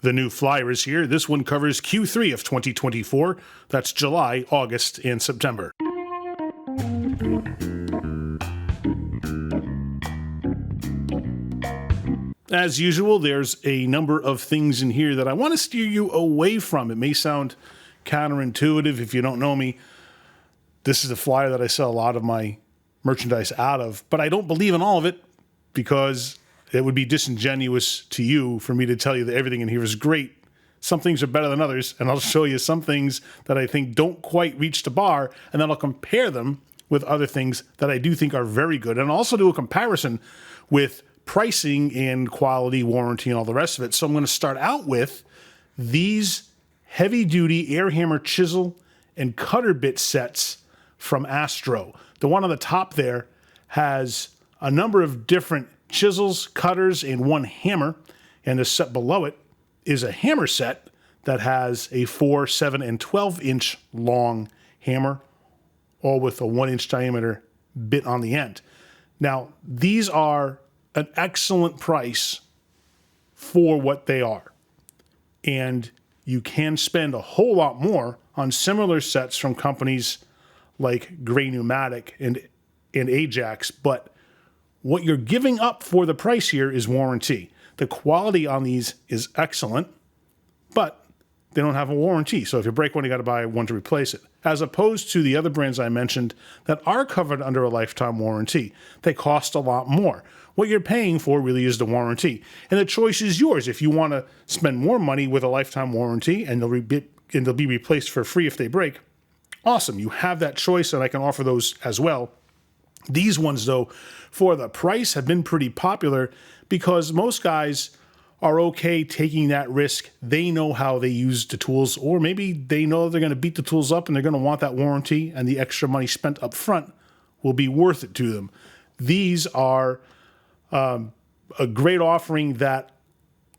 The new flyer is here. This one covers Q3 of 2024. That's July, August, and September. As usual, there's a number of things in here that I want to steer you away from. It may sound counterintuitive if you don't know me. This is a flyer that I sell a lot of my merchandise out of, but I don't believe in all of it because it would be disingenuous to you for me to tell you that everything in here is great. Some things are better than others, and I'll show you some things that I think don't quite reach the bar, and then I'll compare them with other things that I do think are very good, and I'll also do a comparison with pricing and quality, warranty, and all the rest of it. So I'm going to start out with these heavy-duty air hammer chisel and cutter bit sets from Astro. The one on the top there has a number of different chisels, cutters, and one hammer, and the set below it is a hammer set that has a 4, 7, and 12-inch long hammer, all with a 1-inch diameter bit on the end. Now, these are an excellent price for what they are, and you can spend a whole lot more on similar sets from companies like Gray Pneumatic and Ajax, but what you're giving up for the price here is warranty. The quality on these is excellent, but they don't have a warranty. So if you break one, you got to buy one to replace it. As opposed to the other brands I mentioned that are covered under a lifetime warranty. They cost a lot more. What you're paying for really is the warranty. And the choice is yours. If you want to spend more money with a lifetime warranty and they'll be replaced for free if they break, awesome. You have that choice, and I can offer those as well. These ones, though, for the price have been pretty popular because most guys are okay taking that risk. They know how they use the tools, or maybe they know they're going to beat the tools up and they're going to want that warranty, and the extra money spent up front will be worth it to them. These are a great offering that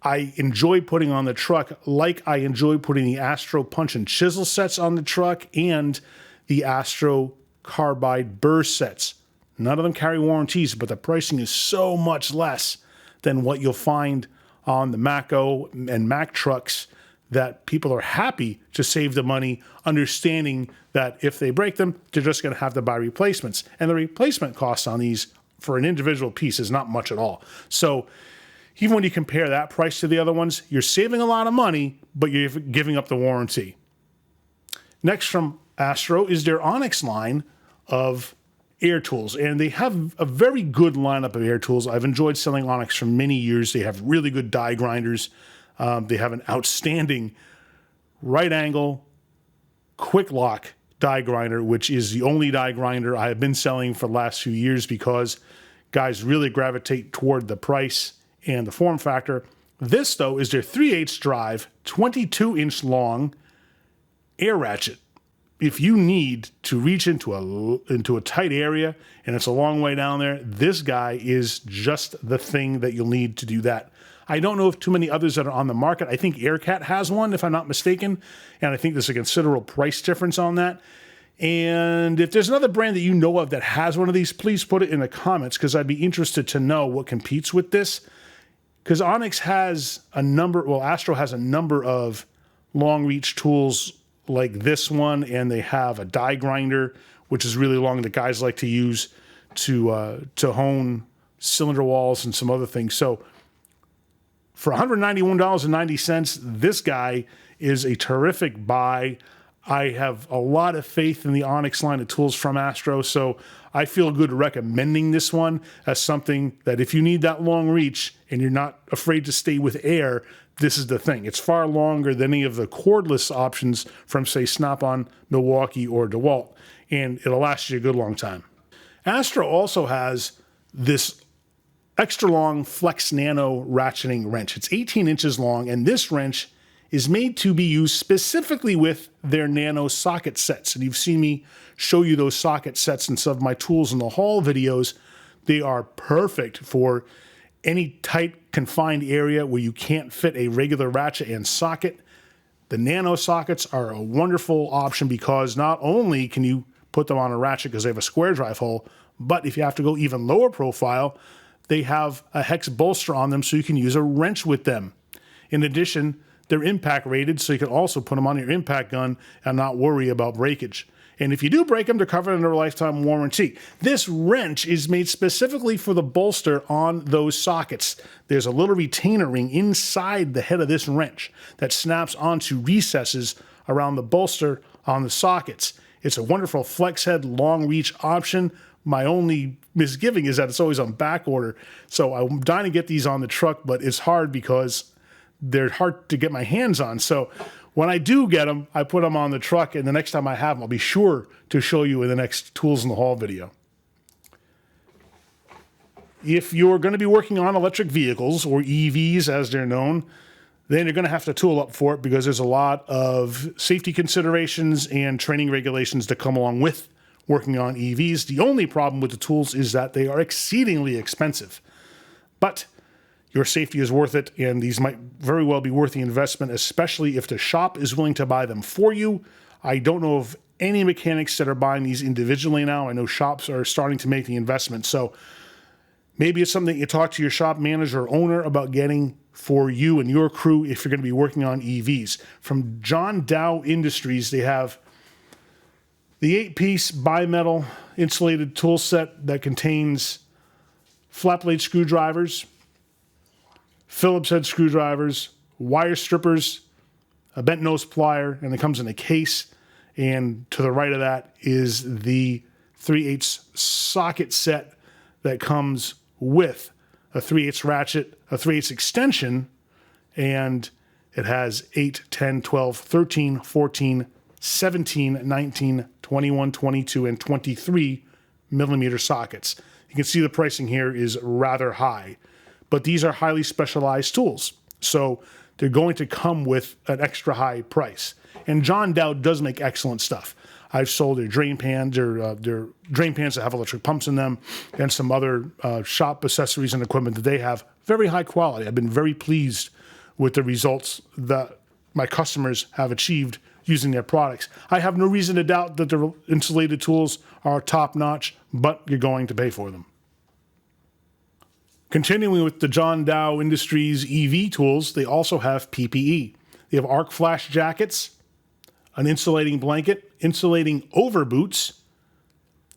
I enjoy putting on the truck, like I enjoy putting the Astro punch and chisel sets on the truck and the Astro carbide burr sets. None of them carry warranties, but the pricing is so much less than what you'll find on the Mako and Mack trucks that people are happy to save the money, understanding that if they break them, they're just going to have to buy replacements. And the replacement cost on these for an individual piece is not much at all. So even when you compare that price to the other ones, you're saving a lot of money, but you're giving up the warranty. Next from Astro is their Onyx line of air tools, and they have a very good lineup of air tools. I've enjoyed selling Onyx for many years. They have really good die grinders. They have an outstanding right angle, quick lock die grinder, which is the only die grinder I have been selling for the last few years because guys really gravitate toward the price and the form factor. This, though, is their 3/8 drive, 22-inch long air ratchet. If you need to reach into a tight area and it's a long way down there, this guy is just the thing that you'll need to do that. I don't know if too many others that are on the market. I think Aircat has one, if I'm not mistaken, and I think there's a considerable price difference on that. And if there's another brand that you know of that has one of these, please put it in the comments because I'd be interested to know what competes with this. Because Onyx has Astro has a number of long reach tools like this one, and they have a die grinder, which is really long that guys like to use to hone cylinder walls and some other things. So for $191.90, this guy is a terrific buy. I have a lot of faith in the Onyx line of tools from Astro, so I feel good recommending this one as something that if you need that long reach and you're not afraid to stay with air, this is the thing. It's far longer than any of the cordless options from, say, Snap-on, Milwaukee, or DeWalt, and it'll last you a good long time. Astro also has this extra long Flex Nano ratcheting wrench. It's 18 inches long, and this wrench is made to be used specifically with their Nano socket sets. And you've seen me show you those socket sets in some of my tools in the haul videos. They are perfect for any tight confined area where you can't fit a regular ratchet and socket. The Nano sockets are a wonderful option because not only can you put them on a ratchet because they have a square drive hole, but if you have to go even lower profile, they have a hex bolster on them so you can use a wrench with them. In addition, they're impact rated, so you can also put them on your impact gun and not worry about breakage. And if you do break them, they're covered under a lifetime warranty. This wrench is made specifically for the bolster on those sockets. There's a little retainer ring inside the head of this wrench that snaps onto recesses around the bolster on the sockets. It's a wonderful flex head, long reach option. My only misgiving is that it's always on back order. So I'm dying to get these on the truck, but it's hard because they're hard to get my hands on. So when I do get them, I put them on the truck, and the next time I have them, I'll be sure to show you in the next Tools in the Hall video. If you're going to be working on electric vehicles, or EVs as they're known, then you're going to have to tool up for it because there's a lot of safety considerations and training regulations that come along with working on EVs. The only problem with the tools is that they are exceedingly expensive. But your safety is worth it, and these might very well be worth the investment, especially if the shop is willing to buy them for you. I don't know of any mechanics that are buying these individually now. I know shops are starting to make the investment. So maybe it's something you talk to your shop manager or owner about getting for you and your crew if you're going to be working on EVs. From Dow Industries, they have the 8-piece bimetal insulated tool set that contains flat blade screwdrivers, Phillips head screwdrivers, wire strippers, a bent nose plier, and it comes in a case. And to the right of that is the 3/8 socket set that comes with a 3/8 ratchet, a 3/8 extension, and it has 8, 10, 12, 13, 14, 17, 19, 21, 22, and 23 millimeter sockets. You can see the pricing here is rather high, but these are highly specialized tools, so they're going to come with an extra high price. And John Dow does make excellent stuff. I've sold their drain pans, their drain pans that have electric pumps in them, and some other shop accessories and equipment that they have. Very high quality. I've been very pleased with the results that my customers have achieved using their products. I have no reason to doubt that their insulated tools are top notch, but you're going to pay for them. Continuing with the John Dow Industries EV tools, they also have PPE. They have arc flash jackets, an insulating blanket, insulating overboots,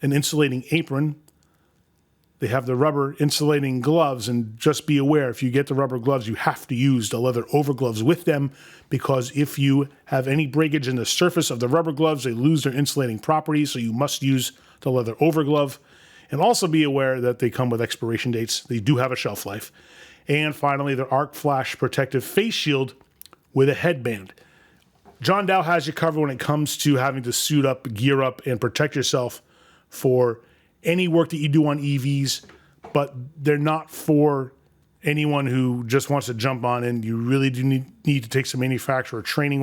an insulating apron. They have the rubber insulating gloves, and just be aware, if you get the rubber gloves, you have to use the leather overgloves with them, because if you have any breakage in the surface of the rubber gloves, they lose their insulating properties, so you must use the leather overglove. And also be aware that they come with expiration dates. They do have a shelf life. And finally, their arc flash protective face shield with a headband. John Dow has you covered when it comes to having to suit up, gear up, and protect yourself for any work that you do on EVs, but they're not for anyone who just wants to jump on in. You really do need to take some manufacturer training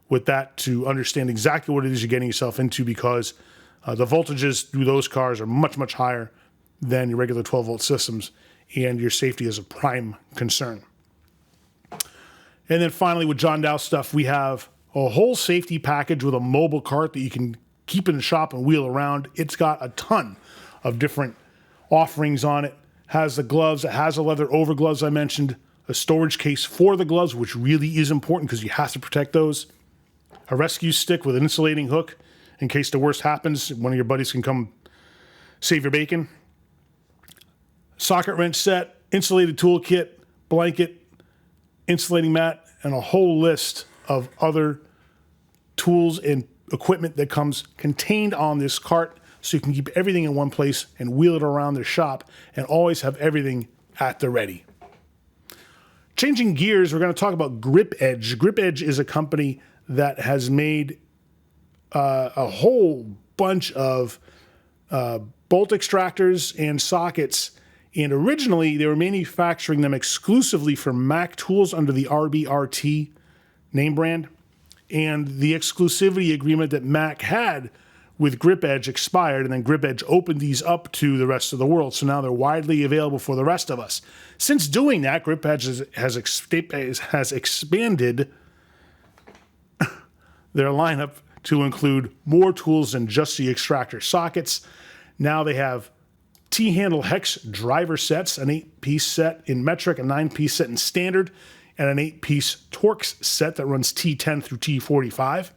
with that to understand exactly what it is you're getting yourself into, because the voltages through those cars are much, much higher than your regular 12-volt systems, and your safety is a prime concern. And then finally, with John Dow stuff, we have a whole safety package with a mobile cart that you can keep in the shop and wheel around. It's got a ton of different offerings on it. Has the gloves, it has a leather overgloves I mentioned, a storage case for the gloves, which really is important because you have to protect those, a rescue stick with an insulating hook in case the worst happens, one of your buddies can come save your bacon, socket wrench set, insulated toolkit, blanket, insulating mat, and a whole list of other tools and equipment that comes contained on this cart, so you can keep everything in one place and wheel it around the shop and always have everything at the ready. Changing gears, we're going to talk about GripEdge. GripEdge is a company that has made a whole bunch of bolt extractors and sockets, and originally they were manufacturing them exclusively for Mac tools under the RBRT name brand, and the exclusivity agreement that Mac had with GripEdge expired, and then GripEdge opened these up to the rest of the world, so now they're widely available for the rest of us. Since doing that, GripEdge has expanded their lineup to include more tools than just the extractor sockets. Now they have T-handle hex driver sets, an 8-piece set in metric, a 9-piece set in standard, and an 8-piece Torx set that runs T10 through T45.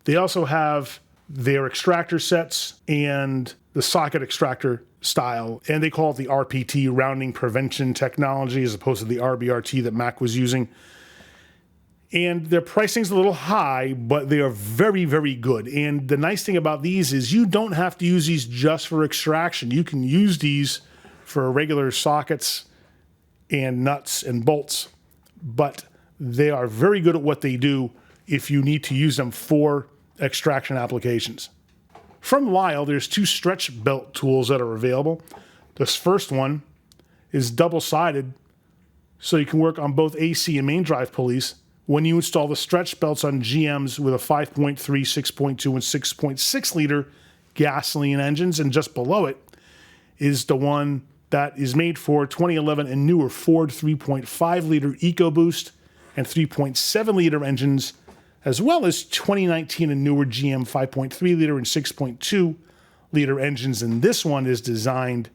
They also have their extractor sets and the socket extractor style, and they call it the RPT, rounding prevention technology, as opposed to the RBRT that Mac was using. And their pricing's a little high, but they are very, very good. And the nice thing about these is you don't have to use these just for extraction. You can use these for regular sockets and nuts and bolts, but they are very good at what they do if you need to use them for extraction applications. From Lisle, there's 2 stretch belt tools that are available. This first one is double-sided, so you can work on both AC and main drive pulleys. When you install the stretch belts on GMs with a 5.3, 6.2, and 6.6 liter gasoline engines, and just below it is the one that is made for 2011 and newer Ford 3.5 liter EcoBoost and 3.7 liter engines, as well as 2019 and newer GM 5.3 liter and 6.2 liter engines. And this one is designed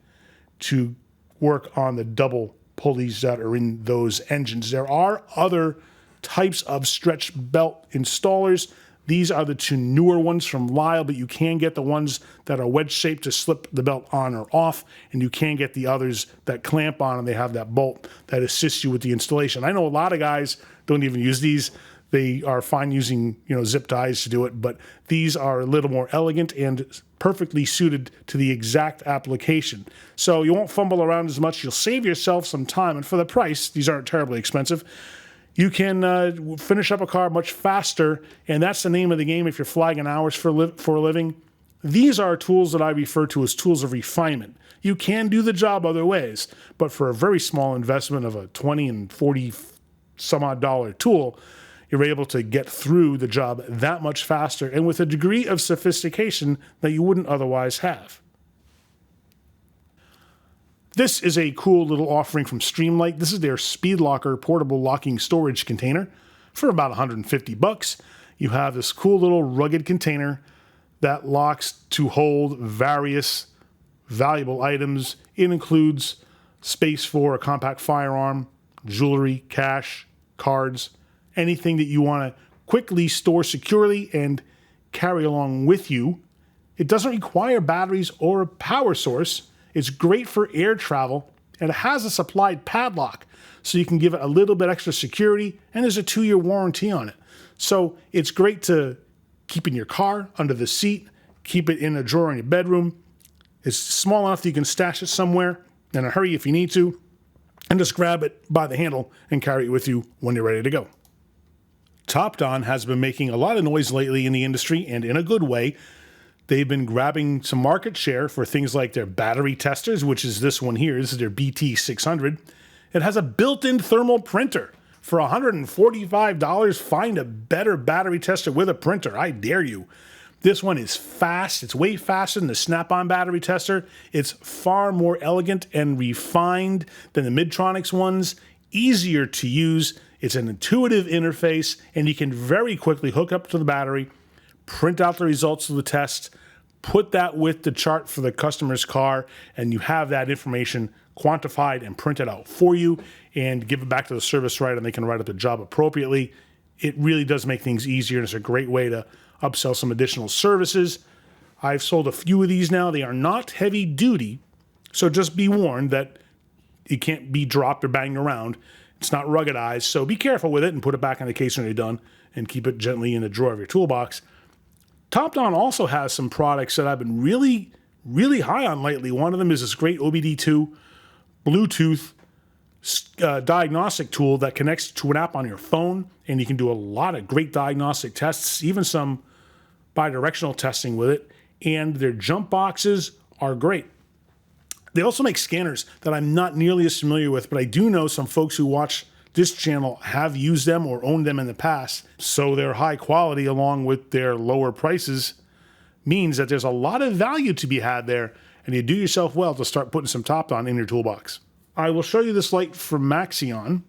to work on the double pulleys that are in those engines. There are other types of stretch belt installers. These are the 2 newer ones from Lisle, but you can get the ones that are wedge shaped to slip the belt on or off, and you can get the others that clamp on and they have that bolt that assists you with the installation. I know a lot of guys don't even use these. They are fine using, zip ties to do it, but these are a little more elegant and perfectly suited to the exact application. So you won't fumble around as much. You'll save yourself some time, and for the price, these aren't terribly expensive. You can finish up a car much faster, and that's the name of the game if you're flagging hours for a living. These are tools that I refer to as tools of refinement. You can do the job other ways, but for a very small investment of a $20 and $40 some odd dollar tool, you're able to get through the job that much faster and with a degree of sophistication that you wouldn't otherwise have. This is a cool little offering from Streamlight. This is their Speed Locker portable locking storage container for about $150. You have this cool little rugged container that locks to hold various valuable items. It includes space for a compact firearm, jewelry, cash, cards, anything that you want to quickly store securely and carry along with you. It doesn't require batteries or a power source. It's great for air travel, and it has a supplied padlock, so you can give it a little bit extra security, and there's a 2-year warranty on it. So it's great to keep in your car, under the seat, keep it in a drawer in your bedroom. It's small enough that you can stash it somewhere in a hurry if you need to, and just grab it by the handle and carry it with you when you're ready to go. TopDon has been making a lot of noise lately in the industry, and in a good way. They've been grabbing some market share for things like their battery testers, which is this one here. This is their BT600. It has a built-in thermal printer. For $145, find a better battery tester with a printer. I dare you. This one is fast. It's way faster than the Snap-on battery tester. It's far more elegant and refined than the Midtronics ones. Easier to use. It's an intuitive interface, and you can very quickly hook up to the battery, print out the results of the test, put that with the chart for the customer's car, and you have that information quantified and printed out for you, and give it back to the service writer, and they can write up the job appropriately. It really does make things easier, and it's a great way to upsell some additional services. I've sold a few of these now. They are not heavy duty, so just be warned that it can't be dropped or banged around. It's not ruggedized, so be careful with it and put it back in the case when you're done, and keep it gently in the drawer of your toolbox. TopDon also has some products that I've been really, really high on lately. One of them is this great OBD2 Bluetooth diagnostic tool that connects to an app on your phone, and you can do a lot of great diagnostic tests, even some bidirectional testing with it, and their jump boxes are great. They also make scanners that I'm not nearly as familiar with, but I do know some folks who watch this channel have used them or owned them in the past, so their high quality along with their lower prices means that there's a lot of value to be had there, and you do yourself well to start putting some TopDon in your toolbox. I will show you this light from Maxeon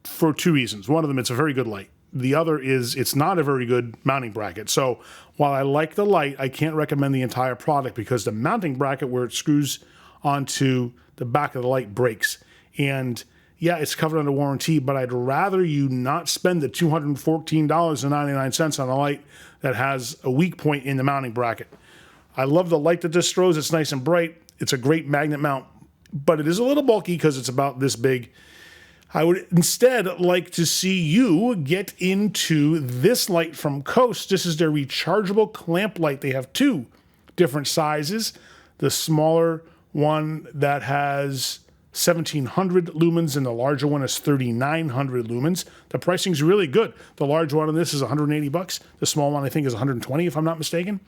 for 2 reasons. One of them, it's a very good light. The other is it's not a very good mounting bracket. So while I like the light, I can't recommend the entire product because the mounting bracket where it screws onto the back of the light breaks. And yeah, it's covered under warranty, but I'd rather you not spend the $214.99 on a light that has a weak point in the mounting bracket. I love the light that this throws. It's nice and bright. It's a great magnet mount, but it is a little bulky because it's about this big. I would instead like to see you get into this light from Coast. This is their rechargeable clamp light. They have two different sizes. The smaller one that has 1,700 lumens and the larger one is 3,900 lumens. The pricing's really good. The large one on this is $180. The small one I think is $120 if I'm not mistaken.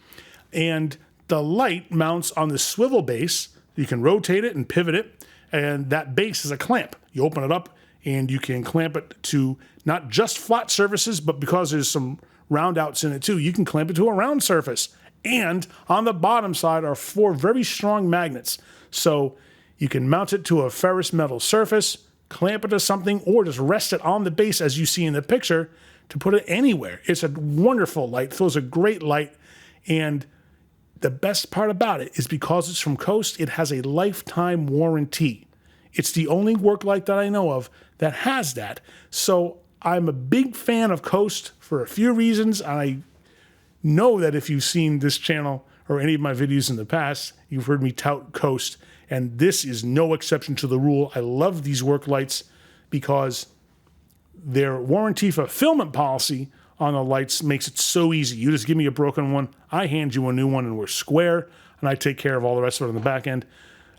And the light mounts on the swivel base. You can rotate it and pivot it, and that base is a clamp. You open it up and you can clamp it to not just flat surfaces, but because there's some round outs in it too, you can clamp it to a round surface. And on the bottom side are 4 very strong magnets. So you can mount it to a ferrous metal surface, clamp it to something, or just rest it on the base as you see in the picture to put it anywhere. It's a wonderful light, throws a great light, and the best part about it is because it's from Coast, it has a lifetime warranty. It's the only work light that I know of that has that. So I'm a big fan of Coast for a few reasons. I know that if you've seen this channel or any of my videos in the past, you've heard me tout Coast, and this is no exception to the rule. I love these work lights because their warranty fulfillment policy on the lights makes it so easy. You just give me a broken one, I hand you a new one, and we're square, and I take care of all the rest of it on the back end,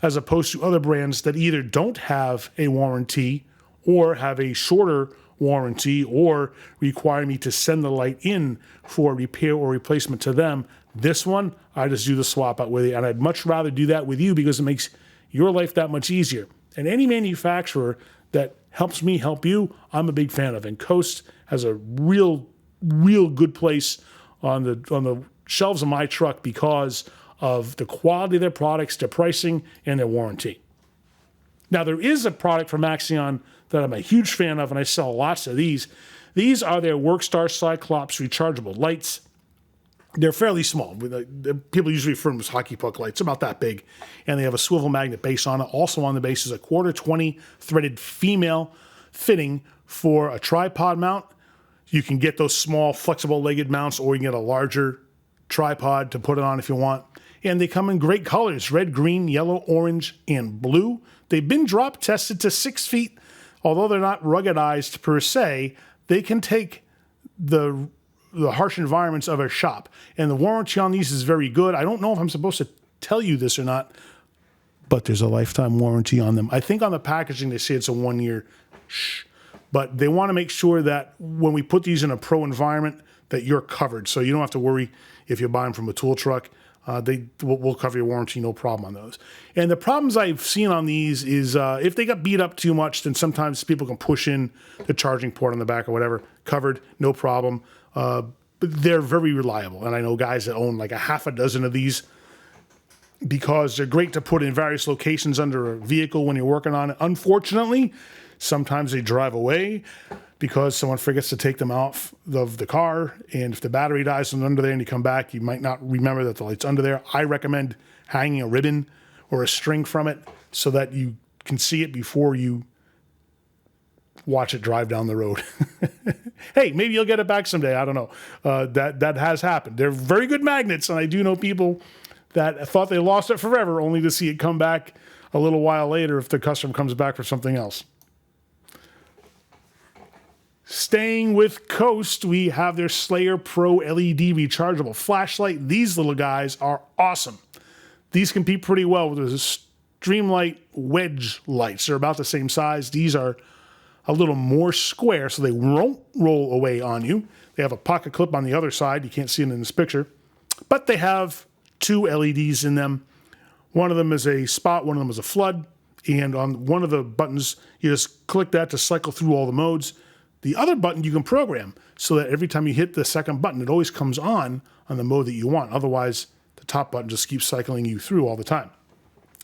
as opposed to other brands that either don't have a warranty or have a shorter warranty or require me to send the light in for repair or replacement to them. This one, I just do the swap out with you, and I'd much rather do that with you because it makes your life that much easier. And any manufacturer that helps me help you, I'm a big fan of. And Coast has a real good place on the shelves of my truck because of the quality of their products, their pricing, and their warranty. Now, there is a product from Axion that I'm a huge fan of, and I sell lots of these. These are their Workstar Cyclops rechargeable lights. They're fairly small. People usually refer to them as hockey puck lights, about that big. And they have a swivel magnet base on it. Also on the base is a 1/4-20 threaded female fitting for a tripod mount. You can get those small flexible legged mounts, or you can get a larger tripod to put it on if you want. And they come in great colors: red, green, yellow, orange, and blue. They've been drop tested to 6 feet. Although they're not ruggedized per se, they can take the harsh environments of a shop. And the warranty on these is very good. I don't know if I'm supposed to tell you this or not, but there's a lifetime warranty on them. I think on the packaging they say it's a 1 year. But they want to make sure that when we put these in a pro environment that you're covered. So you don't have to worry if you buy them from a tool truck. We'll cover your warranty, no problem on those. And the problems I've seen on these is if they got beat up too much, then sometimes people can push in the charging port on the back or whatever. Covered, no problem. But they're very reliable. And I know guys that own like a half a dozen of these because they're great to put in various locations under a vehicle when you're working on it. Unfortunately, sometimes they drive away because someone forgets to take them off of the car. And if the battery dies from under there and you come back, you might not remember that the light's under there. I recommend hanging a ribbon or a string from it so that you can see it before you watch it drive down the road. Hey, maybe you'll get it back someday. I don't know. That has happened. They're very good magnets, and I do know people that thought they lost it forever only to see it come back a little while later if the customer comes back for something else. Staying with Coast, we have their Slayer Pro LED rechargeable flashlight. These little guys are awesome. These compete pretty well with the Streamlight wedge lights. They're about the same size. These are a little more square, so they won't roll away on you. They have a pocket clip on the other side. You can't see it in this picture. But they have 2 LEDs in them. One of them is a spot, one of them is a flood. And on one of the buttons, you just click that to cycle through all the modes. The other button you can program so that every time you hit the second button, it always comes on the mode that you want. Otherwise, the top button just keeps cycling you through all the time.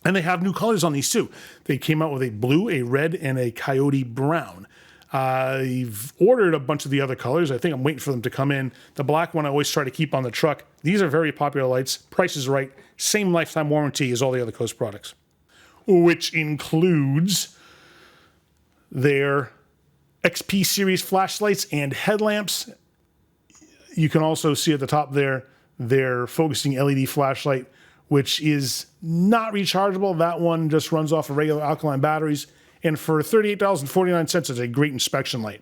And they have new colors on these too. They came out with a blue, a red, and a coyote brown. I've ordered a bunch of the other colors. I think I'm waiting for them to come in. The black one I always try to keep on the truck. These are very popular lights. Price is right. Same lifetime warranty as all the other Coast products, which includes their XP series flashlights and headlamps. You can also see at the top there their focusing LED flashlight, which is not rechargeable. That one just runs off of regular alkaline batteries. And for $38.49, it's a great inspection light.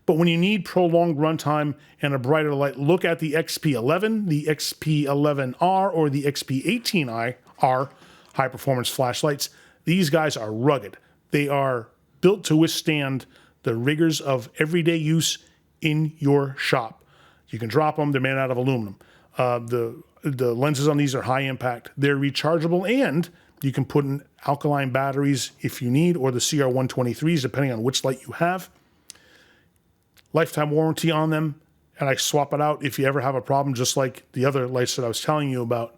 But when you need prolonged runtime and a brighter light, look at the XP11, the XP11R, or the XP18R high performance flashlights. These guys are rugged. They are built to withstand the rigors of everyday use in your shop. You can drop them. They're made out of aluminum. The lenses on these are high impact. They're rechargeable, and you can put in alkaline batteries if you need, or the CR123s, depending on which light you have. Lifetime warranty on them, and I swap it out if you ever have a problem, just like the other lights that I was telling you about.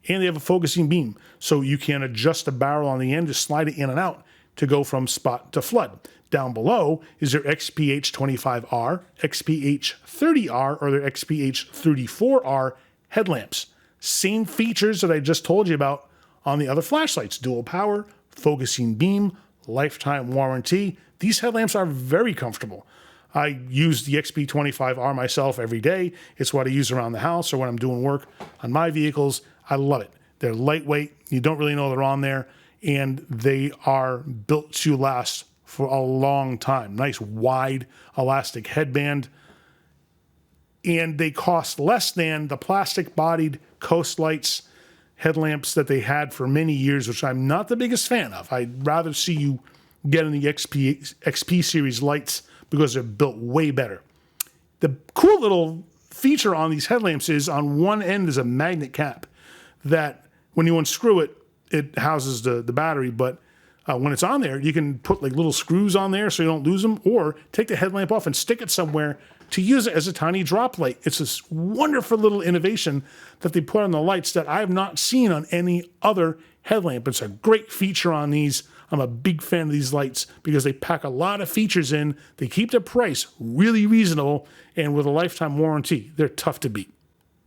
And they have a focusing beam, so you can adjust the barrel on the end, just slide it in and out to go from spot to flood. Down below is their XPH25R, XPH30R, or their XPH34R headlamps. Same features that I just told you about on the other flashlights. Dual power, focusing beam, lifetime warranty. These headlamps are very comfortable. I use the XP25R myself every day. It's what I use around the house or when I'm doing work on my vehicles. I love it. They're lightweight. You don't really know they're on there. And they are built to last for a long time. Nice wide elastic headband. And they cost less than the plastic-bodied Coast Lights headlamps that they had for many years, which I'm not the biggest fan of. I'd rather see you get in the XP series lights because they're built way better. The cool little feature on these headlamps is on one end is a magnet cap that when you unscrew it, it houses the battery, but when it's on there, you can put like little screws on there so you don't lose them, or take the headlamp off and stick it somewhere to use it as a tiny drop light. It's this wonderful little innovation that they put on the lights that I have not seen on any other headlamp. It's a great feature on these. I'm a big fan of these lights because they pack a lot of features in. They keep the price really reasonable, and with a lifetime warranty, they're tough to beat.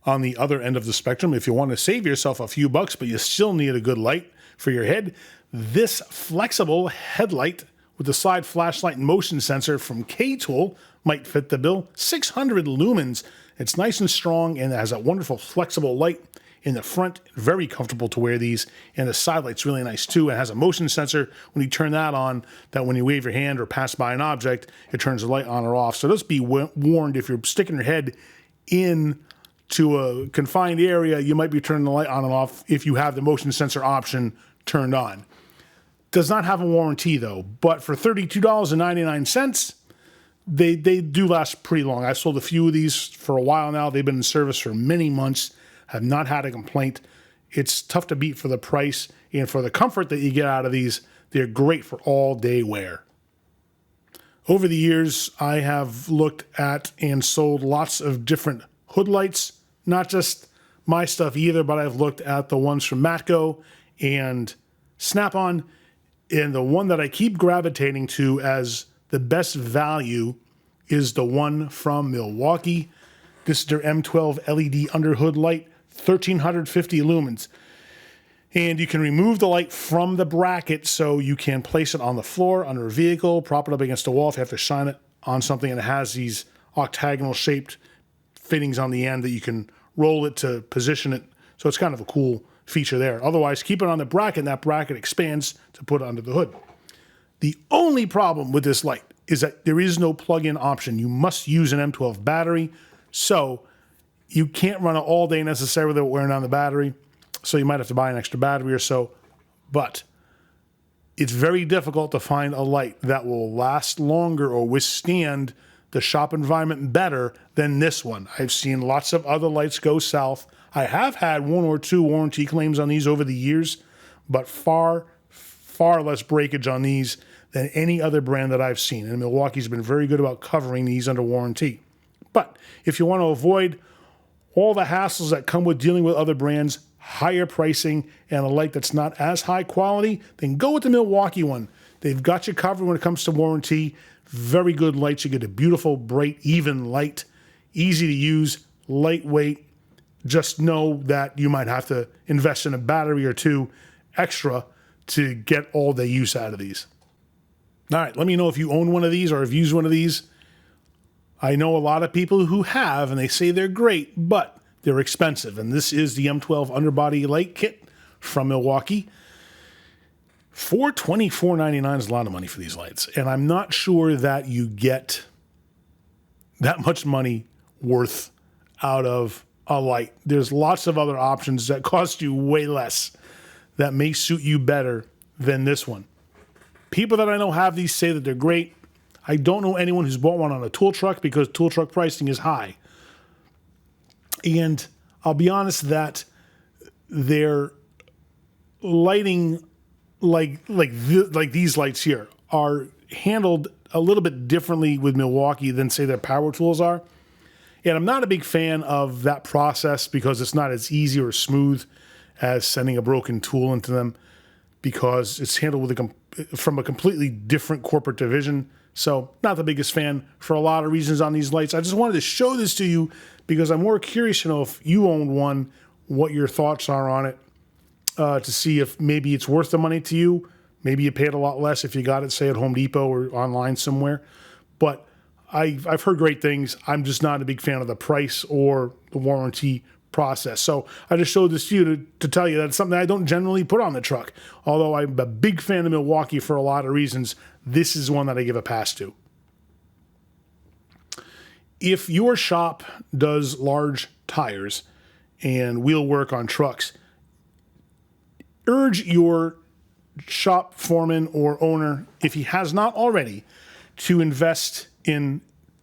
On the other end of the spectrum, if you want to save yourself a few bucks, but you still need a good light for your head, this flexible headlight with the side flashlight and motion sensor from K-Tool might fit the bill. 600 lumens. It's nice and strong, and it has a wonderful flexible light in the front. Very comfortable to wear these, and the side light's really nice too. It has a motion sensor when you turn that on, that when you wave your hand or pass by an object, it turns the light on or off. So just be warned, if you're sticking your head in to a confined area, you might be turning the light on and off if you have the motion sensor option turned on. Does not have a warranty though, but for $32.99, they do last pretty long. I've sold a few of these for a while now. They've been in service for many months, have not had a complaint. It's tough to beat for the price and for the comfort that you get out of these. They're great for all day wear. Over the years, I have looked at and sold lots of different hood lights, not just my stuff either, but I've looked at the ones from Matco and Snap-on, and the one that I keep gravitating to as the best value is the one from Milwaukee. This is their M12 LED underhood light, 1350 lumens. And you can remove the light from the bracket so you can place it on the floor, under a vehicle, prop it up against a wall if you have to shine it on something, and it has these octagonal shaped fittings on the end that you can roll it to position it. So it's kind of a cool feature there. Otherwise, keep it on the bracket, and that bracket expands to put it under the hood. The only problem with this light is that there is no plug-in option. You must use an M12 battery, so you can't run it all day necessarily without wearing down the battery, so you might have to buy an extra battery or so. But it's very difficult to find a light that will last longer or withstand the shop environment better than this one. I've seen lots of other lights go south. I have had one or two warranty claims on these over the years, but far, far less breakage on these than any other brand that I've seen. And Milwaukee's been very good about covering these under warranty. But if you want to avoid all the hassles that come with dealing with other brands, higher pricing, and a light that's not as high quality, then go with the Milwaukee one. They've got you covered when it comes to warranty. Very good lights. You get a beautiful, bright, even light, easy to use, lightweight. Just know that you might have to invest in a battery or two extra to get all the use out of these. All right, let me know if you own one of these or have used one of these. I know a lot of people who have, and they say they're great, but they're expensive. And this is the M12 underbody light kit from Milwaukee. $424.99 is a lot of money for these lights. And I'm not sure that you get that much money worth out of a light. There's lots of other options that cost you way less that may suit you better than this one. People that I know have these say that they're great. I don't know anyone who's bought one on a tool truck because tool truck pricing is high. And I'll be honest that their lighting, like these lights here, are handled a little bit differently with Milwaukee than, say, their power tools are. And I'm not a big fan of that process because it's not as easy or smooth as sending a broken tool into them, because it's handled with from a completely different corporate division. So not the biggest fan for a lot of reasons on these lights. I just wanted to show this to you because I'm more curious to know if you own one, what your thoughts are on it, to see if maybe it's worth the money to you. Maybe you paid a lot less if you got it, say, at Home Depot or online somewhere. But I've heard great things. I'm just not a big fan of the price or the warranty process. So I just showed this to you to tell you that it's something I don't generally put on the truck. Although I'm a big fan of Milwaukee for a lot of reasons, this is one that I give a pass to. If your shop does large tires and wheel work on trucks, urge your shop foreman or owner, if he has not already, to invest in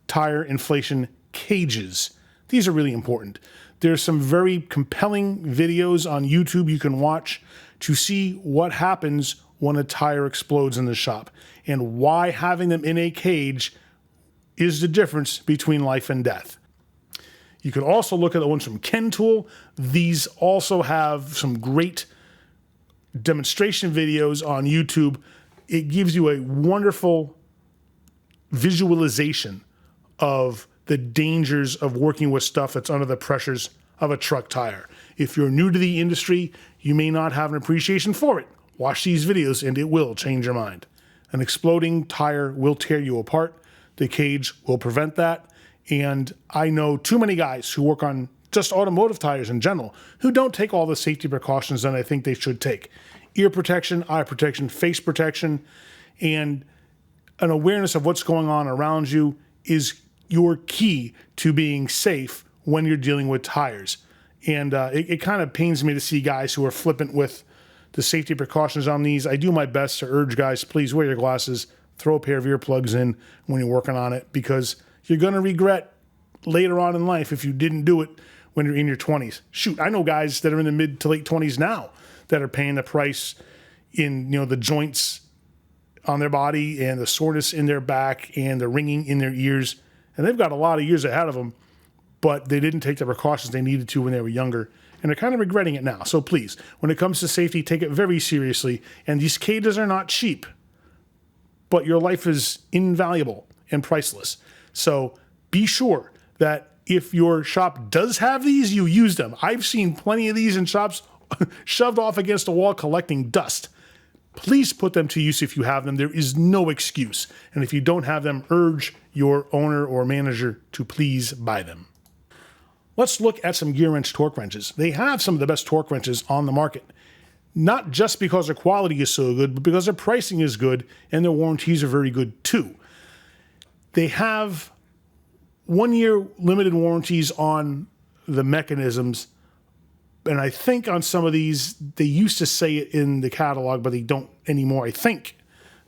tire inflation cages. These are really important. There's some very compelling videos on YouTube you can watch to see what happens when a tire explodes in the shop and why having them in a cage is the difference between life and death. You could also look at the ones from Ken Tool. These also have some great demonstration videos on YouTube. It gives you a wonderful visualization of the dangers of working with stuff that's under the pressures of a truck tire. If you're new to the industry, you may not have an appreciation for it. Watch these videos and it will change your mind. An exploding tire will tear you apart. The cage will prevent that. And I know too many guys who work on just automotive tires in general who don't take all the safety precautions that I think they should take. Ear protection, eye protection, face protection, and an awareness of what's going on around you is your key to being safe when you're dealing with tires. And it kind of pains me to see guys who are flippant with the safety precautions on these. I do my best to urge guys, please wear your glasses, throw a pair of earplugs in when you're working on it, because you're going to regret later on in life if you didn't do it when you're in your 20s. Shoot, I know guys that are in the mid to late 20s now that are paying the price in, the joints on their body and the soreness in their back and the ringing in their ears. And they've got a lot of years ahead of them, but they didn't take the precautions they needed to when they were younger. And they're kind of regretting it now. So please, when it comes to safety, take it very seriously. And these cages are not cheap, but your life is invaluable and priceless. So be sure that if your shop does have these, you use them. I've seen plenty of these in shops shoved off against a wall collecting dust. Please put them to use if you have them. There is no excuse. And if you don't have them, urge your owner or manager to please buy them. Let's look at some Gearwrench torque wrenches. They have some of the best torque wrenches on the market. Not just because their quality is so good, but because their pricing is good and their warranties are very good too. They have 1-year limited warranties on the mechanisms. And I think on some of these, they used to say it in the catalog, but they don't anymore. I think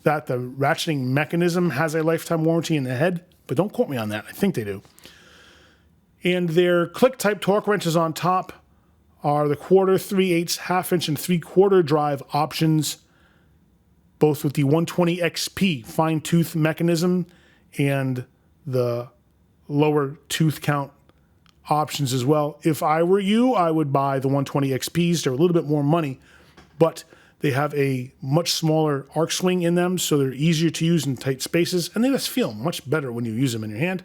that the ratcheting mechanism has a lifetime warranty in the head, but don't quote me on that. I think they do. And their click-type torque wrenches on top are the 1/4, 3/8, 1/2 inch, and 3/4 drive options, both with the 120 XP fine-tooth mechanism and the lower tooth count options as well. If I were you, I would buy the 120 XPs. They're a little bit more money, but they have a much smaller arc swing in them, so they're easier to use in tight spaces, and they just feel much better when you use them in your hand.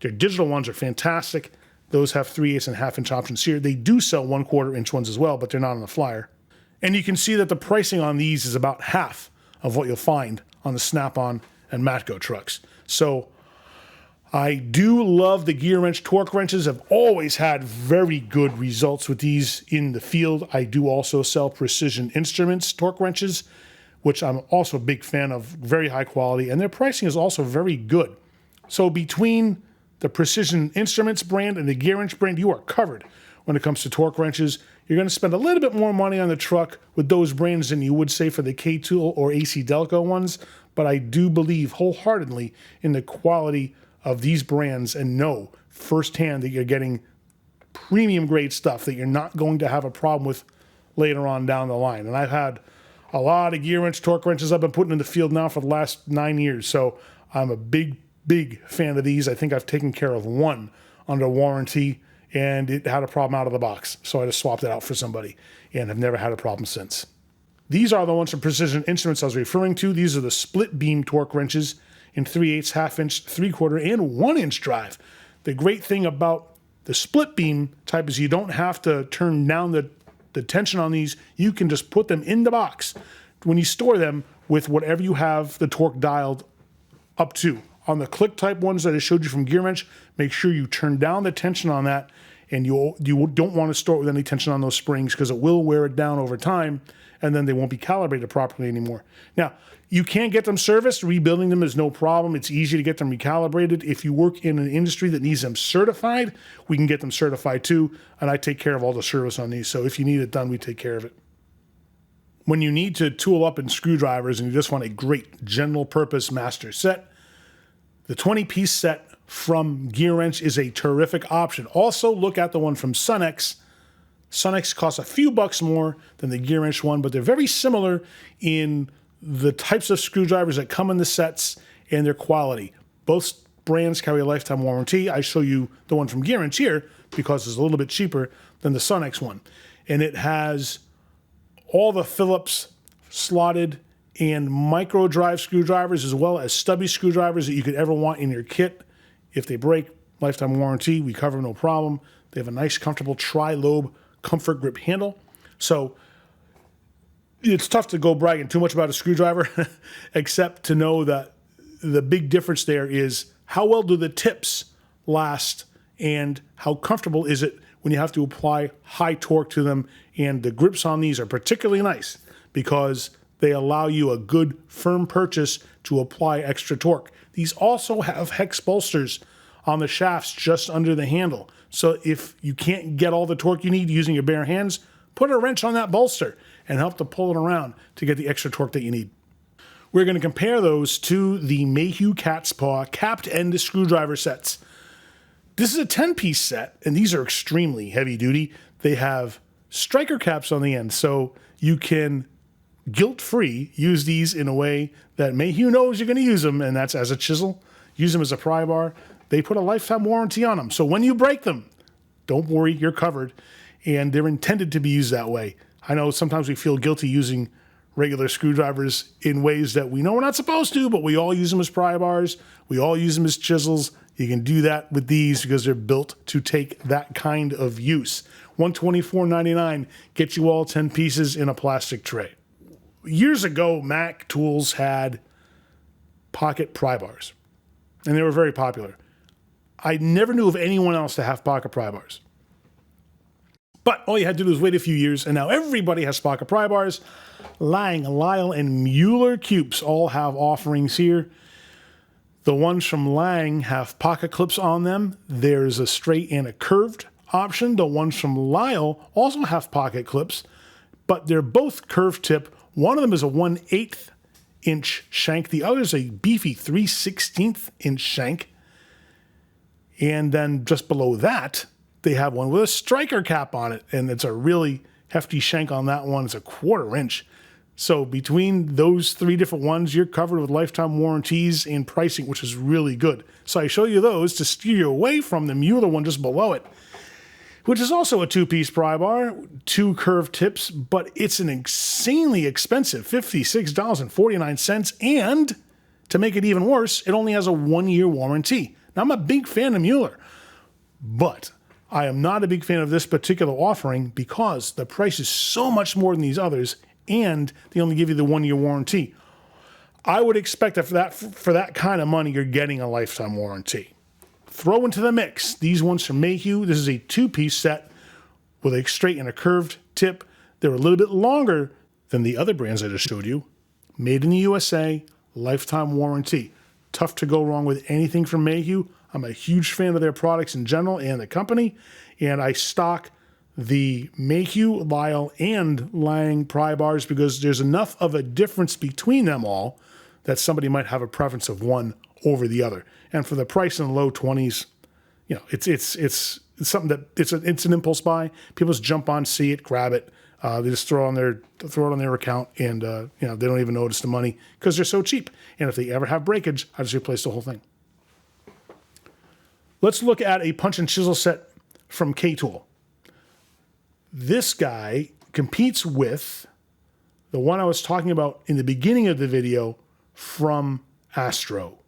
Their digital ones are fantastic. Those have 3/8 and 1/2 inch options here. They do sell 1/4 inch ones as well, but they're not on the flyer. And you can see that the pricing on these is about half of what you'll find on the Snap-on and Matco trucks. So I do love the Gearwrench torque wrenches. I've always had very good results with these in the field. I do also sell Precision Instruments torque wrenches, which I'm also a big fan of, very high quality, and their pricing is also very good. So between the Precision Instruments brand and the Gearwrench brand, you are covered when it comes to torque wrenches. You're going to spend a little bit more money on the truck with those brands than you would say for the K-Tool or AC Delco ones, but I do believe wholeheartedly in the quality of these brands and know firsthand that you're getting premium grade stuff that you're not going to have a problem with later on down the line. And I've had a lot of Gearwrench torque wrenches I've been putting in the field now for the last 9 years, so I'm a big fan of these. I think I've taken care of one under warranty, and it had a problem out of the box, so I just swapped it out for somebody, and have never had a problem since. These are the ones from Precision Instruments I was referring to. These are the split beam torque wrenches in 3/8, half-inch, 3/4, and 1-inch drive. The great thing about the split beam type is you don't have to turn down the tension on these. You can just put them in the box when you store them with whatever you have the torque dialed up to. On the click type ones that I showed you from Gearwrench, make sure you turn down the tension on that, and you don't want to store it with any tension on those springs because it will wear it down over time, and then they won't be calibrated properly anymore. Now, you can get them serviced. Rebuilding them is no problem. It's easy to get them recalibrated. If you work in an industry that needs them certified, we can get them certified too, and I take care of all the service on these. So if you need it done, we take care of it. When you need to tool up in screwdrivers and you just want a great general purpose master set, the 20-piece set from Gearwrench is a terrific option. Also, look at the one from Onyx. Onyx costs a few bucks more than the Gearwrench one, but they're very similar in the types of screwdrivers that come in the sets and their quality. Both brands carry a lifetime warranty. I show you the one from Gearwrench here because it's a little bit cheaper than the Onyx one. And it has all the Phillips slotted and micro drive screwdrivers as well as stubby screwdrivers that you could ever want in your kit. If they break, lifetime warranty, we cover no problem. They have a nice, comfortable tri-lobe comfort grip handle. So it's tough to go bragging too much about a screwdriver, except to know that the big difference there is how well do the tips last and how comfortable is it when you have to apply high torque to them. And the grips on these are particularly nice because they allow you a good firm purchase to apply extra torque. These also have hex bolsters on the shafts just under the handle. So if you can't get all the torque you need using your bare hands, put a wrench on that bolster and help to pull it around to get the extra torque that you need. We're going to compare those to the Mayhew Cat's Paw capped end screwdriver sets. This is a 10-piece set, and these are extremely heavy duty. They have striker caps on the end, so you can guilt-free use these in a way that Mayhew knows you're going to use them, and that's as a chisel. Use them as a pry bar. They put a lifetime warranty on them, so when you break them, don't worry, you're covered, and they're intended to be used that way. I know sometimes we feel guilty using regular screwdrivers in ways that we know we're not supposed to, but we all use them as pry bars. We all use them as chisels. You can do that with these because they're built to take that kind of use. $124.99 gets you all 10 pieces in a plastic tray. Years ago, Mac tools had pocket pry bars, and they were very popular. I never knew of anyone else to have pocket pry bars. But all you had to do was wait a few years, and now everybody has pocket pry bars. Lang, Lisle, and Mueller Cupes all have offerings here. The ones from Lang have pocket clips on them. There's a straight and a curved option. The ones from Lisle also have pocket clips, but they're both curved tip. One of them is a 1/8 inch shank. The other is a beefy 3/16 inch shank. And then just below that, they have one with a striker cap on it, and it's a really hefty shank on that one. It's a 1/4 inch. So between those three different ones, you're covered with lifetime warranties and pricing, which is really good. So I show you those to steer you away from the Mueller one just below it, which is also a 2-piece pry bar, 2 curved tips, but it's an insanely expensive $56.49. And to make it even worse, it only has a 1-year warranty. Now, I'm a big fan of Mueller, but I am not a big fan of this particular offering because the price is so much more than these others, and they only give you the 1-year warranty. I would expect that for that kind of money, you're getting a lifetime warranty. Throw into the mix these ones from Mayhew. This is a 2-piece set with a straight and a curved tip. They're a little bit longer than the other brands I just showed you. Made in the USA, lifetime warranty. Tough to go wrong with anything from Mayhew. I'm a huge fan of their products in general and the company, and I stock the Mayhew, Lisle, and Lang pry bars because there's enough of a difference between them all that somebody might have a preference of one over the other. And for the price in the low 20s, you know, it's something that it's an impulse buy. People just jump on, see it, grab it. They just throw it on their account, and you know, they don't even notice the money because they're so cheap. And if they ever have breakage, I just replace the whole thing. Let's look at a punch and chisel set from K-Tool. This guy competes with the one I was talking about in the beginning of the video from Astro.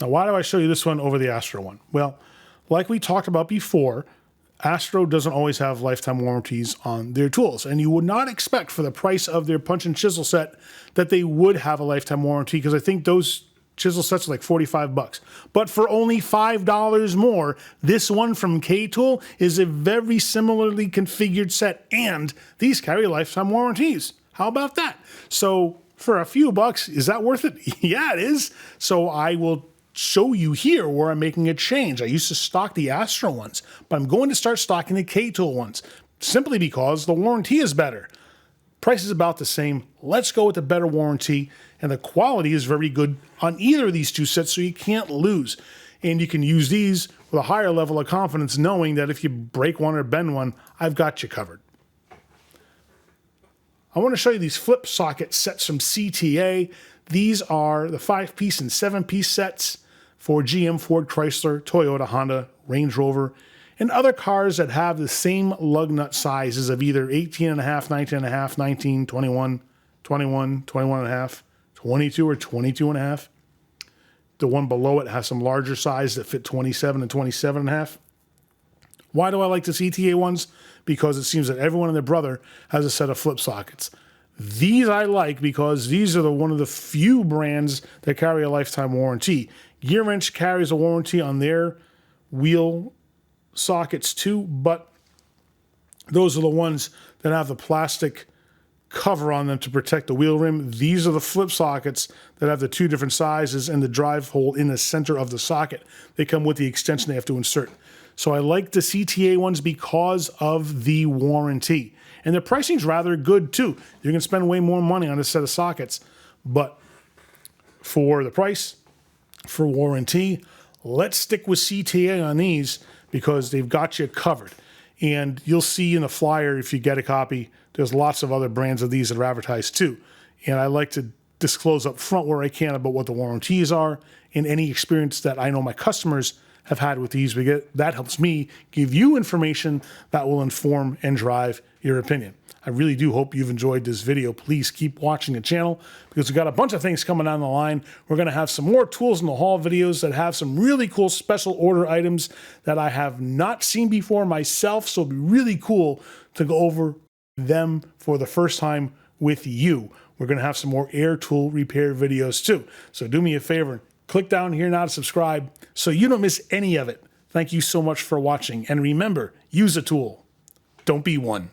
Now, why do I show you this one over the Astro one? Well, like we talked about before, Astro doesn't always have lifetime warranties on their tools, and you would not expect for the price of their punch and chisel set that they would have a lifetime warranty, because I think those chisel sets are like $45. But for only $5 more, this one from K-Tool is a very similarly configured set, and these carry lifetime warranties. How about that? So for a few bucks, is that worth it? Yeah, it is. So I will show you here where I'm making a change. I used to stock the Astro ones, but I'm going to start stocking the K-Tool ones simply because the warranty is better. Price is about the same. Let's go with the better warranty, and the quality is very good on either of these two sets, so you can't lose. And you can use these with a higher level of confidence, knowing that if you break one or bend one, I've got you covered. I want to show you these flip socket sets from CTA. These are the 5-piece and 7-piece sets for GM, Ford, Chrysler, Toyota, Honda, Range Rover, and other cars that have the same lug nut sizes of either 18.5, 19.5, 19, 21, 21, 21.5, 22, or 22.5. The one below it has some larger size that fit 27 and 27.5. Why do I like the CTA ones? Because it seems that everyone and their brother has a set of flip sockets. These I like because these are one of the few brands that carry a lifetime warranty. Gearwrench carries a warranty on their wheel sockets too, but those are the ones that have the plastic cover on them to protect the wheel rim. These are the flip sockets that have the 2 different sizes and the drive hole in the center of the socket. They come with the extension they have to insert. So I like the CTA ones because of the warranty. And the pricing's rather good too. You can spend way more money on a set of sockets, but for the price, for warranty, let's stick with CTA on these because they've got you covered. And you'll see in the flyer, if you get a copy, there's lots of other brands of these that are advertised too. And I like to disclose up front where I can about what the warranties are and any experience that I know my customers have had with these. That helps me give you information that will inform and drive your opinion. I really do hope you've enjoyed this video. Please keep watching the channel because we've got a bunch of things coming down the line. We're going to have some more tools in the haul videos that have some really cool special order items that I have not seen before myself. So it'll be really cool to go over them for the first time with you. We're going to have some more air tool repair videos too. So do me a favor, click down here now to subscribe so you don't miss any of it. Thank you so much for watching. And remember, use a tool. Don't be one.